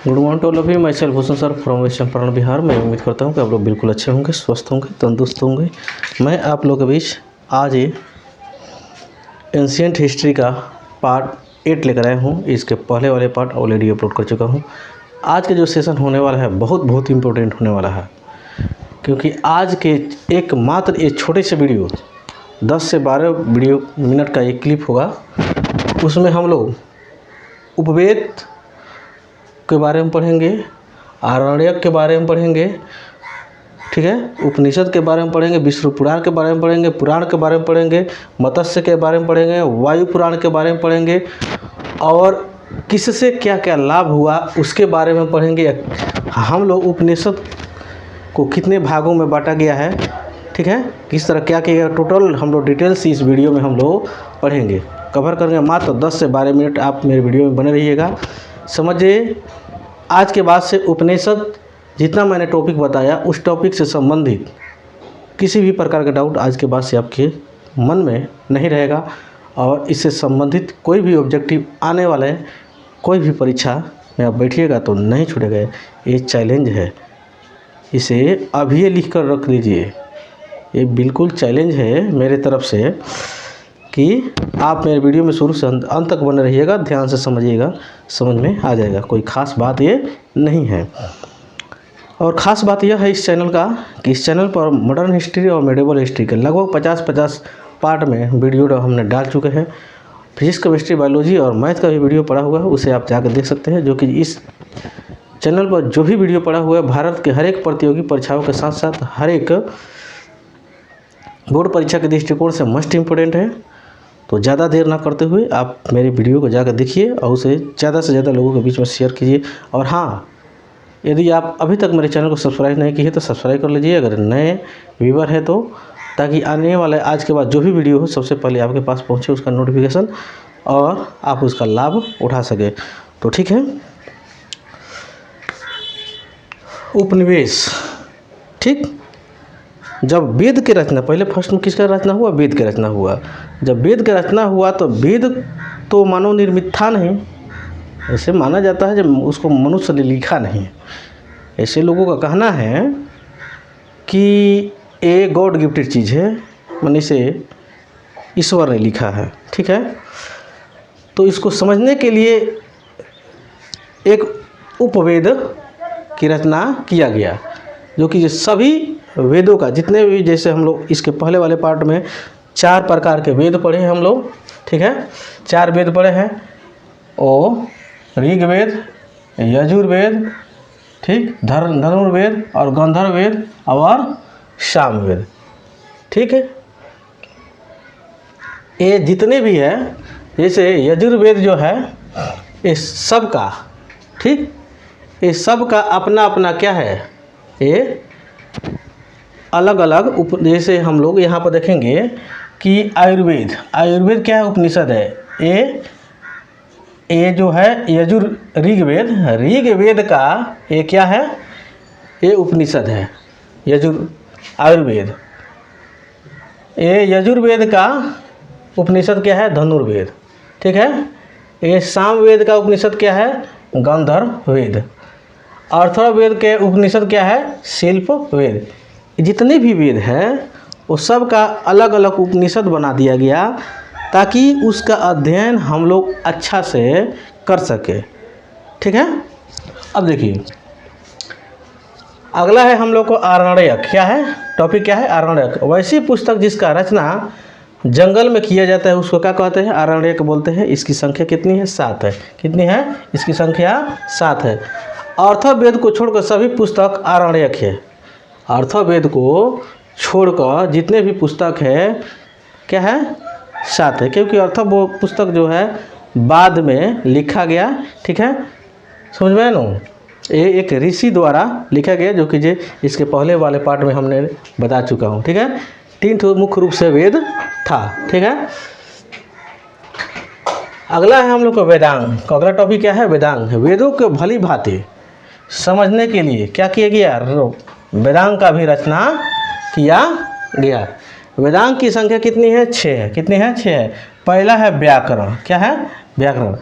Good morning to all of you. Myself Bhushan sir from west Champaran Bihar. मैं उम्मीद करता हूँ कि आप लोग बिल्कुल अच्छे होंगे, स्वस्थ होंगे, तंदुरुस्त होंगे। मैं आप लोगों के बीच आज ये एंशिएंट हिस्ट्री का पार्ट 8 लेकर आया हूँ। इसके पहले वाले पार्ट ऑलरेडी अपलोड कर चुका हूँ। आज के जो सेशन होने वाला है बहुत इम्पोर्टेंट होने वाला है, क्योंकि आज के एक मात्र एक छोटे से वीडियो 10 से 12 मिनट का एक क्लिप होगा। उसमें हम लोग उपवेद के बारे में पढ़ेंगे, आरण्यक के बारे में पढ़ेंगे, ठीक है, उपनिषद के बारे में पढ़ेंगे, विष्णु पुराण के बारे में पढ़ेंगे, पुराण के बारे में पढ़ेंगे, मत्स्य के बारे में पढ़ेंगे, वायु पुराण के बारे में पढ़ेंगे और किससे क्या क्या लाभ हुआ उसके बारे में पढ़ेंगे। हम लोग उपनिषद को कितने भागों में बांटा गया है, ठीक है, किस तरह क्या किया गया, टोटल हम लोग डिटेल्स इस वीडियो में हम लोग पढ़ेंगे, कवर करेंगे। मात्र 10 से 12 मिनट आप मेरे वीडियो में बने रहिएगा। समझिए, आज के बाद से उपनिषद जितना मैंने टॉपिक बताया उस टॉपिक से संबंधित किसी भी प्रकार का डाउट आज के बाद से आपके मन में नहीं रहेगा, और इससे संबंधित कोई भी ऑब्जेक्टिव आने वाला है, कोई भी परीक्षा में आप बैठिएगा तो नहीं छूटेगा। ये चैलेंज है, इसे अभी लिख कर रख लीजिए। ये बिल्कुल चैलेंज है मेरे तरफ से कि आप मेरे वीडियो में शुरू से अंत तक बने रहिएगा, ध्यान से समझिएगा, समझ में आ जाएगा। कोई ख़ास बात ये नहीं है। और ख़ास बात यह है इस चैनल का कि इस चैनल पर मॉडर्न हिस्ट्री और मेडिवल हिस्ट्री के लगभग 50 पार्ट में वीडियो हमने डाल चुके हैं। फिजिक्स, केमिस्ट्री, बायोलॉजी और मैथ का भी वीडियो पड़ा हुआ है, उसे आप जाकर देख सकते हैं। जो कि इस चैनल पर जो भी वीडियो पड़ा हुआ है भारत के हर एक प्रतियोगी परीक्षाओं के साथ साथ हर एक बोर्ड परीक्षा के दृष्टिकोण से मस्ट इम्पोर्टेंट है। तो ज़्यादा देर ना करते हुए आप मेरे वीडियो को जाकर देखिए और उसे ज़्यादा से ज़्यादा लोगों के बीच में शेयर कीजिए। और हाँ, यदि आप अभी तक मेरे चैनल को सब्सक्राइब नहीं किए तो सब्सक्राइब कर लीजिए अगर नए व्यूवर है तो, ताकि आने वाले आज के बाद जो भी वीडियो हो सबसे पहले आपके पास पहुंचे उसका नोटिफिकेशन और आप उसका लाभ उठा सके। तो ठीक है, उपनिवेश, ठीक, जब वेद के रचना, पहले फर्स्ट में किसका रचना हुआ, वेद के रचना हुआ। जब वेद का रचना हुआ तो वेद तो मानव निर्मित था नहीं, ऐसे माना जाता है जब उसको मनुष्य ने लिखा नहीं। ऐसे लोगों का कहना है कि ये गॉड गिफ्टेड चीज़ है, माने इसे ईश्वर ने लिखा है, ठीक है। तो इसको समझने के लिए एक उपवेद की रचना किया गया, जो कि सभी वेदों का जितने भी, जैसे हम लोग इसके पहले वाले पार्ट में 4 प्रकार के वेद पढ़े हैं हम लोग, ठीक है, 4 वेद पढ़े हैं, ओ ऋग्वेद, यजुर्वेद, ठीक, धनुर्वेद और गंधर्व वेद और सामवेद, ठीक है। ये जितने भी है, जैसे यजुर्वेद जो है ये सब का, ठीक, ये सब का अपना अपना क्या है, ये अलग अलग जैसे हम लोग यहाँ पर देखेंगे कि आयुर्वेद क्या है, उपनिषद है। ये जो है ऋग्वेद का ये क्या है, ये उपनिषद है, आयुर्वेद। ये यजुर्वेद का उपनिषद क्या है, धनुर्वेद, ठीक है। ये सामवेद का उपनिषद क्या है, गंधर्व वेद। अथर्ववेद के उपनिषद क्या है, शिल्प वेद। जितने भी वेद हैं वो सब का अलग अलग उपनिषद बना दिया गया ताकि उसका अध्ययन हम लोग अच्छा से कर सके, ठीक है। अब देखिए, अगला है हम लोग को आरण्यक। क्या है टॉपिक, क्या है, आरण्यक। वैसी पुस्तक जिसका रचना जंगल में किया जाता है उसको क्या कहते हैं, आरण्यक बोलते हैं। इसकी संख्या कितनी है, 7 है। कितनी है, इसकी संख्या 7 है। अथर्ववेद को छोड़कर सभी पुस्तक आरण्यक है। अथर्ववेद को छोड़कर जितने भी पुस्तक है क्या है, 7 है, क्योंकि अथर्व पुस्तक जो है बाद में लिखा गया, ठीक है, समझ में आया ना। ये एक ऋषि द्वारा लिखा गया, जो कि इसके पहले वाले पार्ट में हमने बता चुका हूँ, ठीक है। 3 मुख्य रूप से वेद था, ठीक है। अगला है हम लोग का वेदांग। अगला टॉपिक क्या है, वेदांग। वेदों को भली भांति समझने के लिए क्या किया गया, वेदांग का भी रचना किया गया। वेदांग की संख्या कितनी है, 6 है। कितनी है, 6 है। पहला है व्याकरण। क्या है, व्याकरण।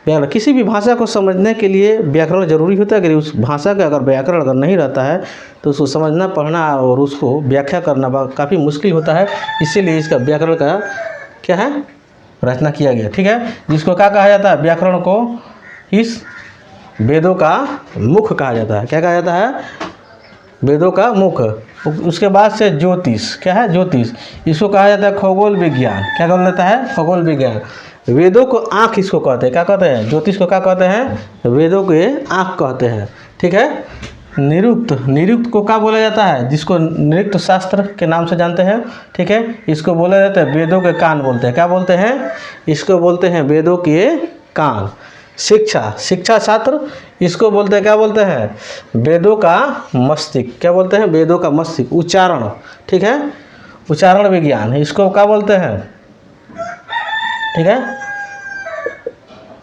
व्याकरण, किसी भी भाषा को समझने के लिए व्याकरण जरूरी होता है। अगर उस भाषा का अगर व्याकरण अगर नहीं रहता है तो उसको समझना, पढ़ना और उसको व्याख्या करना काफ़ी मुश्किल होता है। इसीलिए इसका व्याकरण का क्या है, रचना किया गया। ठीक है, जिसको क्या कहा जाता है, व्याकरण को इस वेदों का मुख कहा जाता है। क्या कहा जाता है, वेदों का मुख। उसके बाद से ज्योतिष, क्या है, ज्योतिष, इसको कहा जाता है खगोल विज्ञान। क्या कर लेता है, खगोल विज्ञान। वेदों को आँख इसको कहते हैं, क्या कहते हैं, ज्योतिष को क्या कहते हैं, वेदों के आँख कहते हैं। ठीक है, निरुक्त, निरुक्त को क्या बोला जाता है, जिसको निरुक्त शास्त्र के नाम से जानते हैं। ठीक है, इसको बोला जाता है वेदों के कान बोलते हैं। क्या बोलते हैं, इसको बोलते हैं वेदों के कान। शिक्षा, शिक्षा छात्र, इसको बोलते हैं, क्या बोलते हैं, वेदों का मस्तिष्क। क्या बोलते हैं, वेदों का मस्तिष्क। उच्चारण, ठीक है, उच्चारण विज्ञान, इसको क्या बोलते हैं। ठीक है,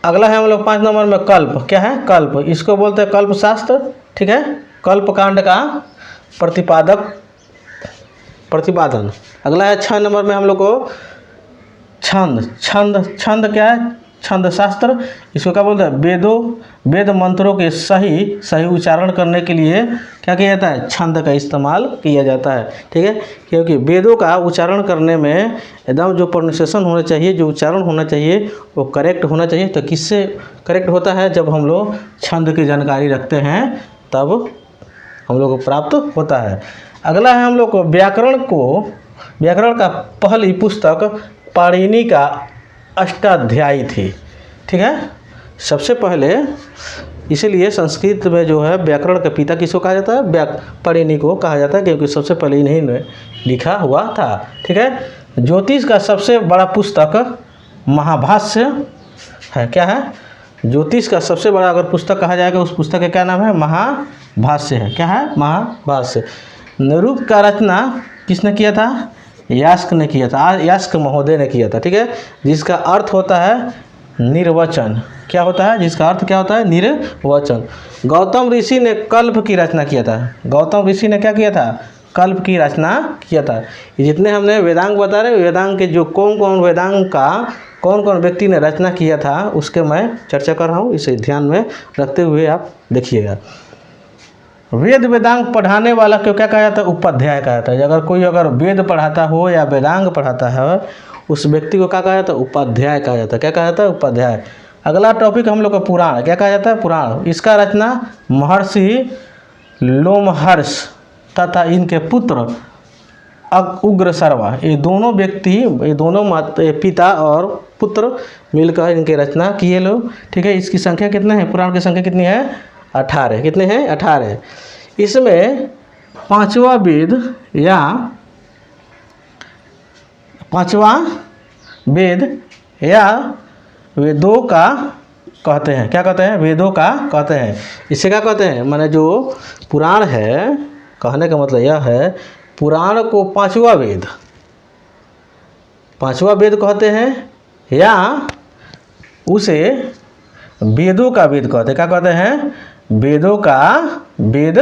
अगला है हम लोग 5 नंबर में कल्प। क्या है, कल्प, इसको बोलते हैं कल्प शास्त्र। ठीक है, कल्प कांड का प्रतिपादक, प्रतिपादन। अगला है 6 नंबर में हम लोग को छंद, छंद, छंद क्या है, छंद शास्त्र। इसको क्या बोलते हैं, वेदों, वेद मंत्रों के सही सही उच्चारण करने के लिए क्या किया जाता है, छंद का इस्तेमाल किया जाता है। ठीक है, क्योंकि वेदों का उच्चारण करने में एकदम जो प्रोनाउंसिएशन होना चाहिए, जो उच्चारण होना चाहिए वो करेक्ट होना चाहिए। तो किससे करेक्ट होता है, जब हम लोग छंद की जानकारी रखते हैं तब हम लोग को प्राप्त होता है। अगला है हम लोग को व्याकरण को, व्याकरण का पहली पुस्तक पाणिनि का अष्टाध्यायी थी। ठीक है, सबसे पहले, इसीलिए संस्कृत में जो है व्याकरण का पिता किसको कहा जाता है, पाणिनि को कहा जाता है, क्योंकि सबसे पहले इन्हीं ने लिखा हुआ था। ठीक है, ज्योतिष का सबसे बड़ा पुस्तक महाभाष्य है। क्या है, ज्योतिष का सबसे बड़ा अगर पुस्तक कहा जाएगा उस पुस्तक का क्या नाम है, महाभाष्य है। क्या है, महाभाष्य। निरुक्त का रचना किसने किया था, यास्क ने किया था, यास्क महोदय ने किया था। ठीक है, जिसका अर्थ होता है निर्वचन। क्या होता है, जिसका अर्थ क्या होता है, निर्वचन। गौतम ऋषि ने कल्प की रचना किया था। गौतम ऋषि ने क्या किया था, कल्प की रचना किया था। ये जितने हमने वेदांग बता रहे, वेदांग के जो कौन कौन वेदांग का कौन कौन व्यक्ति ने रचना किया था उसके मैं चर्चा कर रहा हूँ, इसे ध्यान में रखते हुए आप देखिएगा। वेद वेदांग पढ़ाने वाला को क्या कहा जाता है, उपाध्याय कहा जाता है। अगर कोई अगर वेद पढ़ाता हो या वेदांग पढ़ाता है उस व्यक्ति को क्या कहा जाता है, उपाध्याय कहा जाता है। क्या कहा जाता है, उपाध्याय। अगला टॉपिक हम लोग का पुराण। क्या कहा जाता है, पुराण। इसका रचना महर्षि लोमहर्ष तथा इनके पुत्र उग्रसर्वा, ये दोनों व्यक्ति, ये दोनों पिता और पुत्र मिलकर इनके रचना किए लोग। ठीक है, इसकी संख्या कितने हैं, पुराण की संख्या कितनी है, 18। कितने हैं, 18। इसमें 5वां वेद या 5वां वेद या वेदों का कहते हैं। क्या कहते हैं, वेदों का कहते हैं। इसे क्या कहते हैं, माने जो पुराण है, कहने का मतलब यह है पुराण को 5वां वेद, 5वां वेद कहते हैं या उसे वेदों का वेद कहते हैं। क्या कहते हैं, वेदों का वेद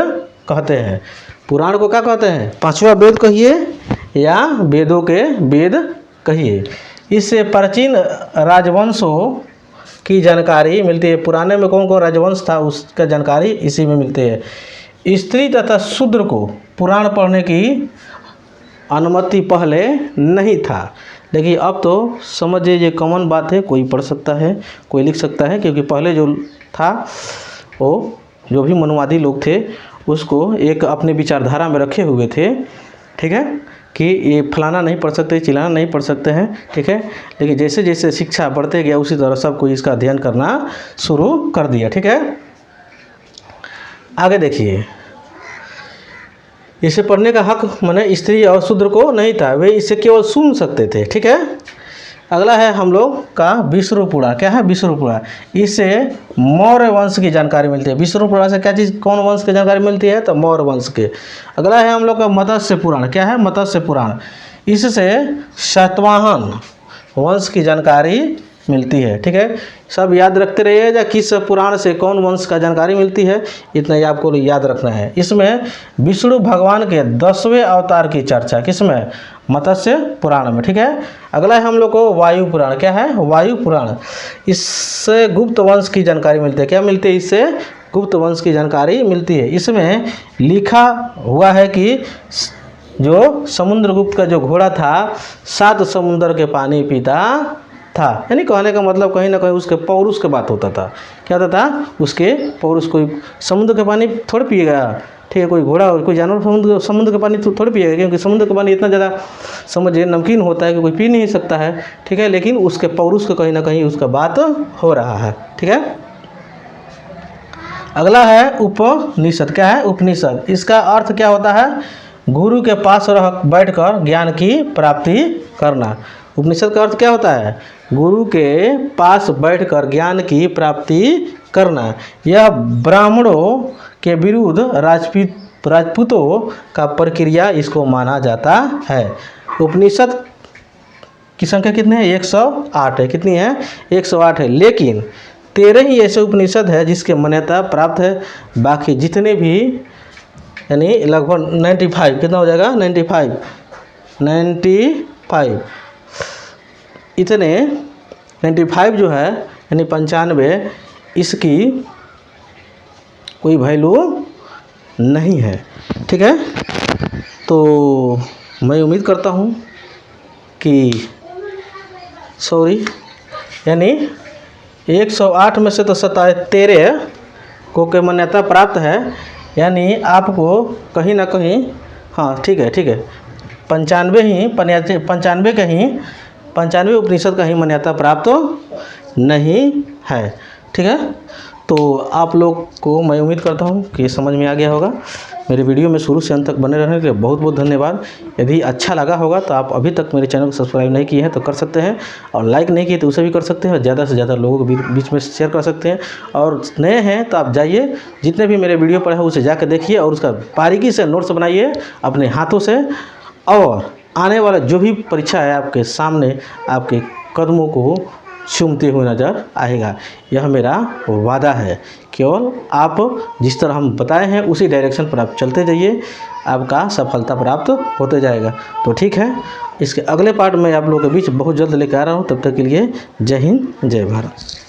कहते हैं। पुराण को क्या कहते हैं, 5वां वेद कहिए या वेदों के वेद कहिए। इससे प्राचीन राजवंशों की जानकारी मिलती है। पुराने में कौन कौन राजवंश था उसका जानकारी इसी में मिलती है। स्त्री तथा शूद्र को पुराण पढ़ने की अनुमति पहले नहीं था, लेकिन अब तो समझिए ये कॉमन बात है, कोई पढ़ सकता है, कोई लिख सकता है। क्योंकि पहले जो था वो जो भी मनुवादी लोग थे उसको एक अपने विचारधारा में रखे हुए थे। ठीक है, कि ये फलाना नहीं पढ़ सकते, चिलाना नहीं पढ़ सकते हैं। ठीक है, लेकिन जैसे जैसे शिक्षा बढ़ते गया उसी तरह सबको इसका अध्ययन करना शुरू कर दिया। ठीक है, आगे देखिए। इसे पढ़ने का हक माने स्त्री और शूद्र को नहीं था, वे इसे केवल सुन सकते थे। ठीक है, अगला है हम लोग का विष्णु पुराण। क्या है, विष्णु पुराण। इससे मौर्य वंश की जानकारी मिलती है। विष्णु पुराण से क्या चीज़, कौन वंश की जानकारी मिलती है, तो मौर्य वंश के। अगला है हम लोग का मत्स्य पुराण। क्या है, मत्स्य पुराण। इससे सातवाहन वंश की जानकारी मिलती है। ठीक है, सब याद रखते रहिएगा किस पुराण से कौन वंश का जानकारी मिलती है, इतना ही आपको याद रखना है। इसमें विष्णु भगवान के 10वें अवतार की चर्चा किसमें, मत्स्य पुराण में। ठीक है, अगला है हम लोग को वायु पुराण। क्या है, वायु पुराण। इससे गुप्त वंश की जानकारी मिलती है। क्या मिलती है, इससे गुप्त वंश की जानकारी मिलती है। इसमें लिखा हुआ है कि जो समुद्रगुप्त का जो घोड़ा था 7 समुद्र के पानी पीता था, यानी कहने का मतलब कहीं ना कहीं उसके पौरुष की बात होता था। क्या होता था, उसके पौरुष। कोई समुद्र के पानी थोड़े पिएगा, ठीक है, कोई घोड़ा कोई जानवर समुद्र का पानी थोड़े पिएगा, क्योंकि समुद्र का पानी इतना ज़्यादा समझिए नमकीन होता है कि कोई पी नहीं सकता है। ठीक है, लेकिन उसके पौरुष को कहीं ना कहीं उसका बात हो रहा है। ठीक है, अगला है उपनिषद। क्या है, उपनिषद। इसका अर्थ क्या होता है, गुरु के पास बैठकर ज्ञान की प्राप्ति करना। उपनिषद का अर्थ क्या होता है, गुरु के पास बैठकर ज्ञान की प्राप्ति करना। यह ब्राह्मणों के विरुद्ध राजपूतों का प्रक्रिया इसको माना जाता है। उपनिषद की संख्या कितनी है, 108 है। कितनी है, 108 है। लेकिन 13 ही ऐसे उपनिषद है जिसके मान्यता प्राप्त है। बाकी जितने भी यानी लगभग 95, कितना हो जाएगा, 95 इतने 95 जो है यानी 95, इसकी कोई वैल्यू नहीं है। ठीक है, तो मैं उम्मीद करता हूँ कि यानी 108 में से तो 13 को के मान्यता प्राप्त है, यानी आपको कहीं ना कहीं, हाँ ठीक है 95 उपनिषद का ही मान्यता प्राप्त नहीं है। ठीक है, तो आप लोग को मैं उम्मीद करता हूँ कि समझ में आ गया होगा। मेरे वीडियो में शुरू से अंत तक बने रहने के लिए बहुत बहुत धन्यवाद। यदि अच्छा लगा होगा तो आप अभी तक मेरे चैनल को सब्सक्राइब नहीं किए हैं तो कर सकते हैं, और लाइक नहीं किए तो उसे भी कर सकते हैं, और ज़्यादा से ज़्यादा लोगों के बीच में शेयर कर सकते हैं। और नए हैं तो आप जाइए, जितने भी मेरे वीडियो पर है उसे जाकर देखिए और उसका बारीकी से नोट्स बनाइए अपने हाथों से, और आने वाला जो भी परीक्षा है आपके सामने आपके कदमों को चूमते हुए नज़र आएगा। यह मेरा वादा है। केवल आप जिस तरह हम बताए हैं उसी डायरेक्शन पर आप चलते जाइए, आपका सफलता प्राप्त होते जाएगा। तो ठीक है, इसके अगले पार्ट में आप लोगों के बीच बहुत जल्द लेकर आ रहा हूँ। तब तक के लिए जय हिंद, जय भारत।